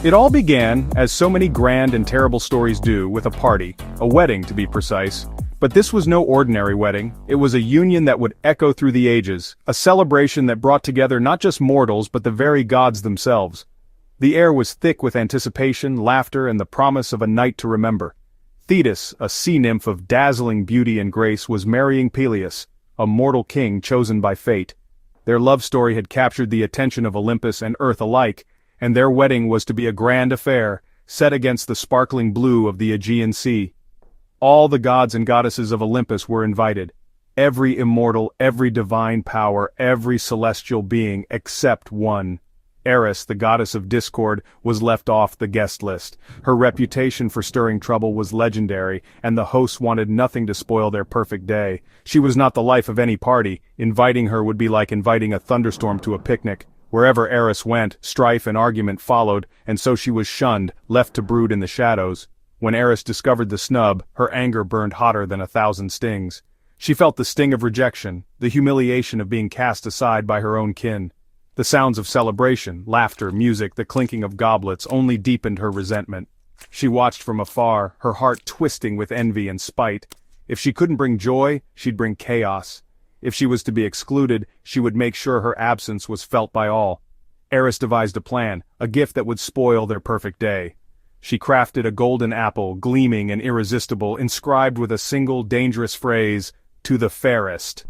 It all began, as so many grand and terrible stories do, with a party, a wedding to be precise. But this was no ordinary wedding, it was a union that would echo through the ages, a celebration that brought together not just mortals but the very gods themselves. The air was thick with anticipation, laughter, and the promise of a night to remember. Thetis, a sea nymph of dazzling beauty and grace, was marrying Peleus, a mortal king chosen by fate. Their love story had captured the attention of Olympus and Earth alike, and their wedding was to be a grand affair, set against the sparkling blue of the Aegean Sea. All the gods and goddesses of Olympus were invited. Every immortal, every divine power, every celestial being except one. Eris, the goddess of discord, was left off the guest list. Her reputation for stirring trouble was legendary, and the hosts wanted nothing to spoil their perfect day. She was not the life of any party. Inviting her would be like inviting a thunderstorm to a picnic. Wherever Eris went, strife and argument followed, and so she was shunned, left to brood in the shadows. When Eris discovered the snub, her anger burned hotter than 1,000 stings. She felt the sting of rejection, the humiliation of being cast aside by her own kin. The sounds of celebration, laughter, music, the clinking of goblets only deepened her resentment. She watched from afar, her heart twisting with envy and spite. If she couldn't bring joy, she'd bring chaos. If she was to be excluded, she would make sure her absence was felt by all. Eris devised a plan, a gift that would spoil their perfect day. She crafted a golden apple, gleaming and irresistible, inscribed with a single dangerous phrase, "To the fairest."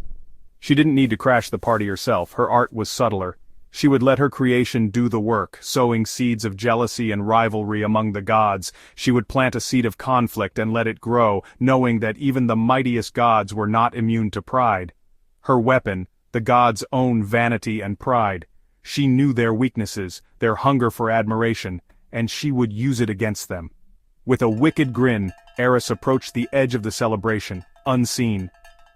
She didn't need to crash the party herself, her art was subtler. She would let her creation do the work, sowing seeds of jealousy and rivalry among the gods. She would plant a seed of conflict and let it grow, knowing that even the mightiest gods were not immune to pride. Her weapon, the gods' own vanity and pride. She knew their weaknesses, their hunger for admiration, and she would use it against them. With a wicked grin, Eris approached the edge of the celebration, unseen.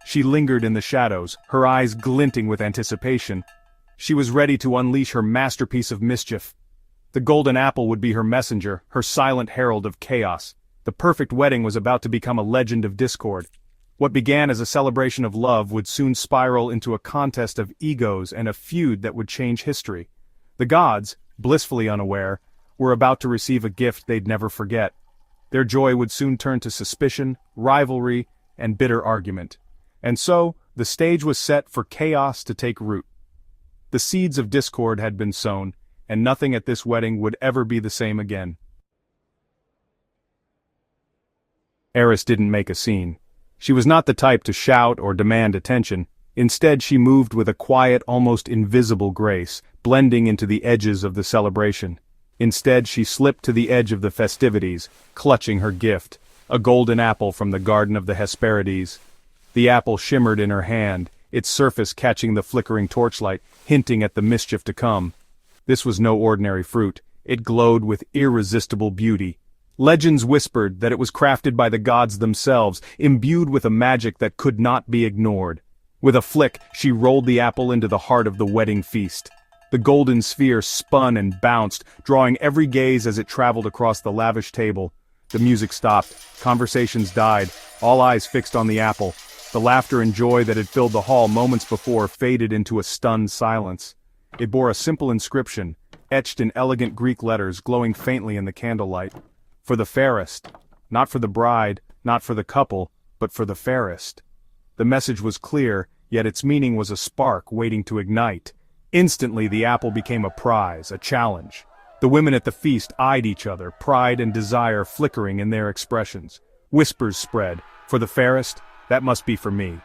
She lingered in the shadows, her eyes glinting with anticipation. She was ready to unleash her masterpiece of mischief. The golden apple would be her messenger, her silent herald of chaos. The perfect wedding was about to become a legend of discord. What began as a celebration of love would soon spiral into a contest of egos and a feud that would change history. The gods, blissfully unaware, were about to receive a gift they'd never forget. Their joy would soon turn to suspicion, rivalry, and bitter argument. And so, the stage was set for chaos to take root. The seeds of discord had been sown, and nothing at this wedding would ever be the same again. Eris didn't make a scene. She was not the type to shout or demand attention. Instead, she moved with a quiet, almost invisible grace, blending into the edges of the celebration. Instead, she slipped to the edge of the festivities, clutching her gift, a golden apple from the garden of the Hesperides. The apple shimmered in her hand, its surface catching the flickering torchlight, hinting at the mischief to come. This was no ordinary fruit. It glowed with irresistible beauty. Legends whispered that it was crafted by the gods themselves, imbued with a magic that could not be ignored. With a flick, she rolled the apple into the heart of the wedding feast. The golden sphere spun and bounced, drawing every gaze as it traveled across the lavish table. The music stopped, conversations died, all eyes fixed on the apple. The laughter and joy that had filled the hall moments before faded into a stunned silence. It bore a simple inscription, etched in elegant Greek letters glowing faintly in the candlelight. For the fairest. Not for the bride, not for the couple, but for the fairest. The message was clear, yet its meaning was a spark waiting to ignite. Instantly the apple became a prize, a challenge. The women at the feast eyed each other, pride and desire flickering in their expressions. Whispers spread, for the fairest, that must be for me.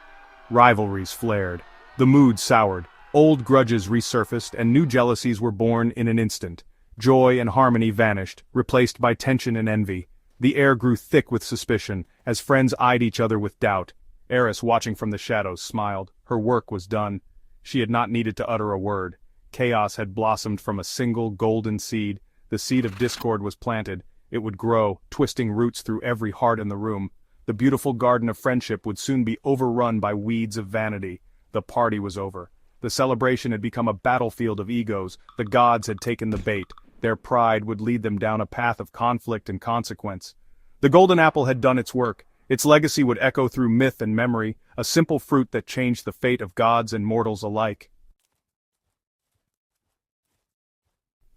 Rivalries flared. The mood soured. Old grudges resurfaced, and new jealousies were born in an instant. Joy and harmony vanished, replaced by tension and envy. The air grew thick with suspicion, as friends eyed each other with doubt. Eris, watching from the shadows, smiled. Her work was done. She had not needed to utter a word. Chaos had blossomed from a single golden seed. The seed of discord was planted. It would grow, twisting roots through every heart in the room. The beautiful garden of friendship would soon be overrun by weeds of vanity. The party was over. The celebration had become a battlefield of egos. The gods had taken the bait. Their pride would lead them down a path of conflict and consequence. The golden apple had done its work. Its legacy would echo through myth and memory, a simple fruit that changed the fate of gods and mortals alike.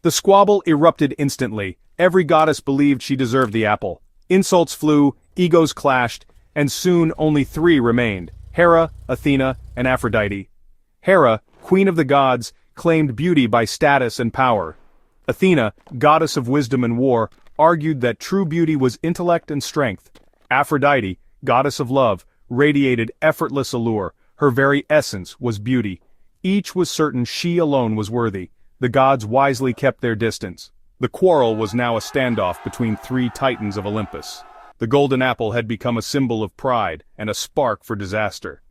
The squabble erupted instantly. Every goddess believed she deserved the apple. Insults flew, egos clashed, and soon only three remained: Hera, Athena, and Aphrodite. Hera, queen of the gods, claimed beauty by status and power. Athena, goddess of wisdom and war, argued that true beauty was intellect and strength. Aphrodite, goddess of love, radiated effortless allure. Her very essence was beauty. Each was certain she alone was worthy. The gods wisely kept their distance. The quarrel was now a standoff between three titans of Olympus. The golden apple had become a symbol of pride and a spark for disaster.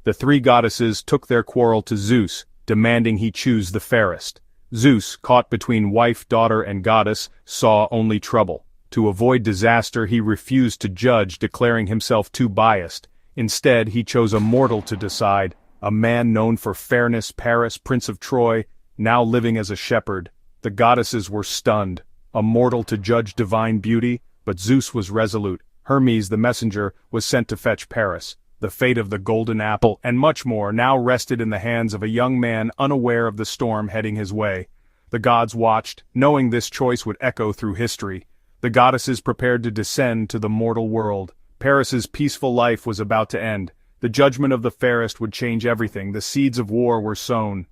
The three goddesses took their quarrel to Zeus, demanding he choose the fairest. Zeus, caught between wife, daughter, and goddess, saw only trouble. To avoid disaster, he refused to judge, declaring himself too biased. Instead, he chose a mortal to decide, a man known for fairness, Paris, Prince of Troy, now living as a shepherd. The goddesses were stunned. A mortal to judge divine beauty, but Zeus was resolute. Hermes, the messenger, was sent to fetch Paris. The fate of the golden apple, and much more, now rested in the hands of a young man unaware of the storm heading his way. The gods watched, knowing this choice would echo through history. The goddesses prepared to descend to the mortal world. Paris's peaceful life was about to end. The judgment of the fairest would change everything. The seeds of war were sown.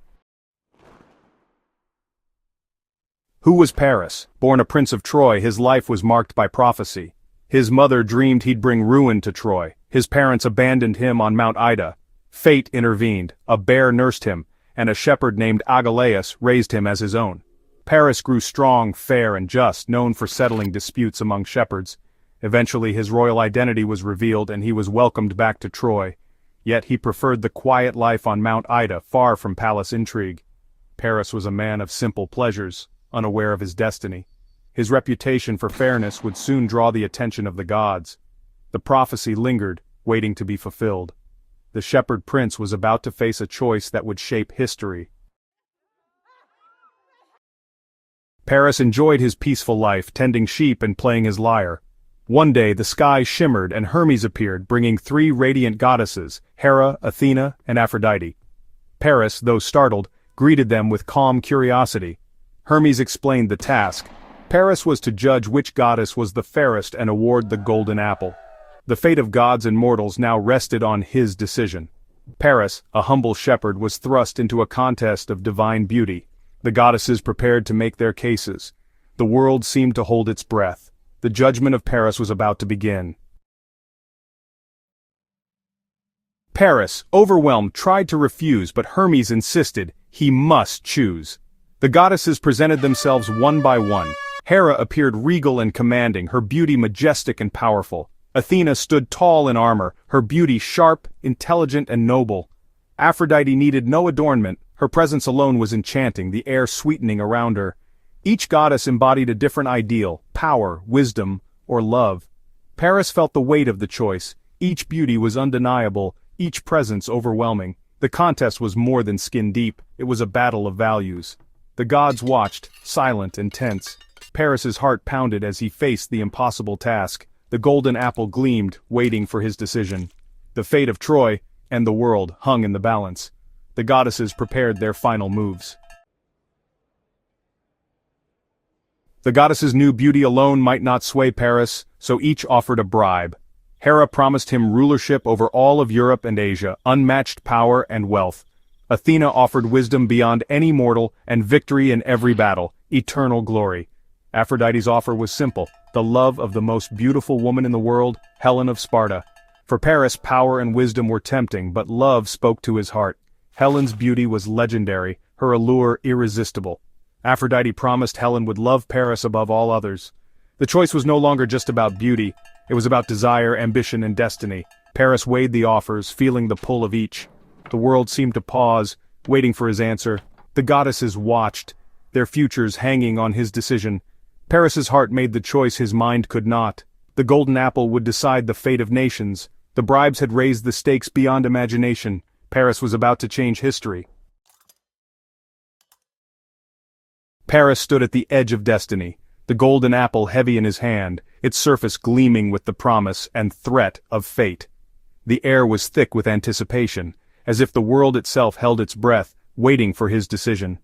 Who was Paris? Born a prince of Troy, his life was marked by prophecy. His mother dreamed he'd bring ruin to Troy. His parents abandoned him on Mount Ida. Fate intervened. A bear nursed him, and a shepherd named Agelaus raised him as his own. Paris grew strong, fair, and just, known for settling disputes among shepherds. Eventually his royal identity was revealed and he was welcomed back to Troy. Yet he preferred the quiet life on Mount Ida, far from palace intrigue. Paris was a man of simple pleasures, unaware of his destiny. His reputation for fairness would soon draw the attention of the gods. The prophecy lingered, waiting to be fulfilled. The shepherd prince was about to face a choice that would shape history. Paris enjoyed his peaceful life, tending sheep and playing his lyre. One day the sky shimmered and Hermes appeared, bringing three radiant goddesses, Hera, Athena, and Aphrodite. Paris, though startled, greeted them with calm curiosity. Hermes explained the task. Paris was to judge which goddess was the fairest and award the golden apple. The fate of gods and mortals now rested on his decision. Paris, a humble shepherd, was thrust into a contest of divine beauty. The goddesses prepared to make their cases. The world seemed to hold its breath. The judgment of Paris was about to begin. Paris, overwhelmed, tried to refuse, but Hermes insisted he must choose. The goddesses presented themselves one by one. Hera appeared regal and commanding, her beauty majestic and powerful. Athena stood tall in armor, her beauty sharp, intelligent, and noble. Aphrodite needed no adornment, her presence alone was enchanting, the air sweetening around her. Each goddess embodied a different ideal: power, wisdom, or love. Paris felt the weight of the choice. Each beauty was undeniable, each presence overwhelming. The contest was more than skin deep, it was a battle of values. The gods watched, silent and tense. Paris's heart pounded as he faced the impossible task. The golden apple gleamed, waiting for his decision. The fate of Troy and the world hung in the balance. The goddesses prepared their final moves. The goddesses knew beauty alone might not sway Paris, so each offered a bribe. Hera promised him rulership over all of Europe and Asia, unmatched power and wealth. Athena offered wisdom beyond any mortal and victory in every battle, eternal glory. Aphrodite's offer was simple: the love of the most beautiful woman in the world, Helen of Sparta. For Paris, power and wisdom were tempting, but love spoke to his heart. Helen's beauty was legendary, her allure irresistible. Aphrodite promised Helen would love Paris above all others. The choice was no longer just about beauty, it was about desire, ambition, and destiny. Paris weighed the offers, feeling the pull of each. The world seemed to pause, waiting for his answer. The goddesses watched, their futures hanging on his decision. Paris's heart made the choice his mind could not. The golden apple would decide the fate of nations. The bribes had raised the stakes beyond imagination. Paris was about to change history. Paris stood at the edge of destiny, the golden apple heavy in his hand, its surface gleaming with the promise and threat of fate. The air was thick with anticipation. As if the world itself held its breath, waiting for his decision.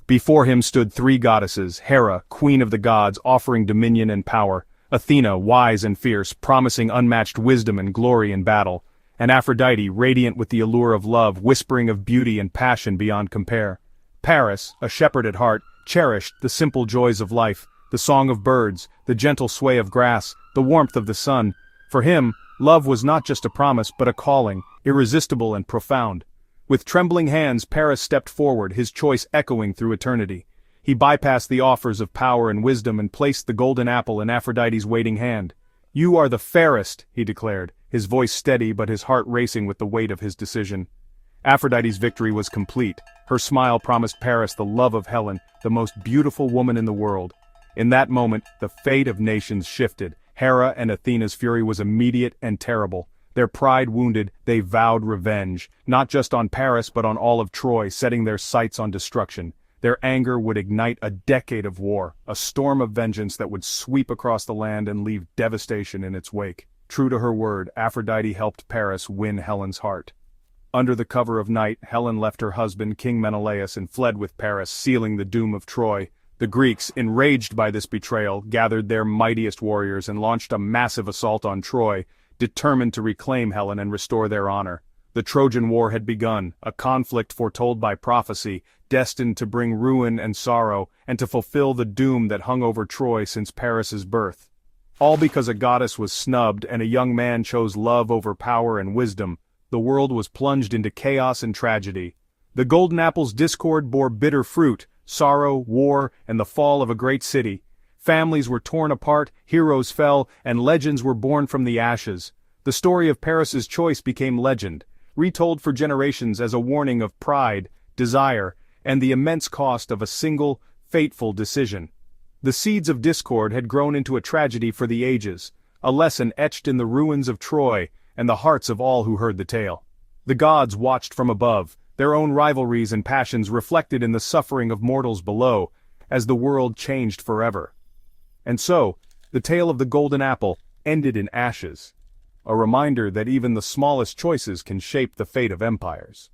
Before him stood three goddesses, Hera, queen of the gods, offering dominion and power, Athena, wise and fierce, promising unmatched wisdom and glory in battle, and Aphrodite, radiant with the allure of love, whispering of beauty and passion beyond compare. Paris, a shepherd at heart, cherished the simple joys of life, the song of birds, the gentle sway of grass, the warmth of the sun. For him, love was not just a promise but a calling, irresistible and profound. With trembling hands Paris stepped forward, his choice echoing through eternity. He bypassed the offers of power and wisdom and placed the golden apple in Aphrodite's waiting hand. "You are the fairest," he declared, his voice steady but his heart racing with the weight of his decision. Aphrodite's victory was complete. Her smile promised Paris the love of Helen, the most beautiful woman in the world. In that moment, the fate of nations shifted. Hera and Athena's fury was immediate and terrible. Their pride wounded, they vowed revenge, not just on Paris but on all of Troy, setting their sights on destruction. Their anger would ignite a decade of war, a storm of vengeance that would sweep across the land and leave devastation in its wake. True to her word, Aphrodite helped Paris win Helen's heart. Under the cover of night, Helen left her husband, King Menelaus, and fled with Paris, sealing the doom of Troy. The Greeks, enraged by this betrayal, gathered their mightiest warriors and launched a massive assault on Troy, determined to reclaim Helen and restore their honor. The Trojan War had begun, a conflict foretold by prophecy, destined to bring ruin and sorrow, and to fulfill the doom that hung over Troy since Paris's birth. All because a goddess was snubbed and a young man chose love over power and wisdom. The world was plunged into chaos and tragedy. The golden apple's discord bore bitter fruit, sorrow, war, and the fall of a great city. Families were torn apart, heroes fell, and legends were born from the ashes. The story of Paris's choice became legend, retold for generations as a warning of pride, desire, and the immense cost of a single, fateful decision. The seeds of discord had grown into a tragedy for the ages, a lesson etched in the ruins of Troy and the hearts of all who heard the tale. The gods watched from above, their own rivalries and passions reflected in the suffering of mortals below, as the world changed forever. And so, the tale of the golden apple ended in ashes, a reminder that even the smallest choices can shape the fate of empires.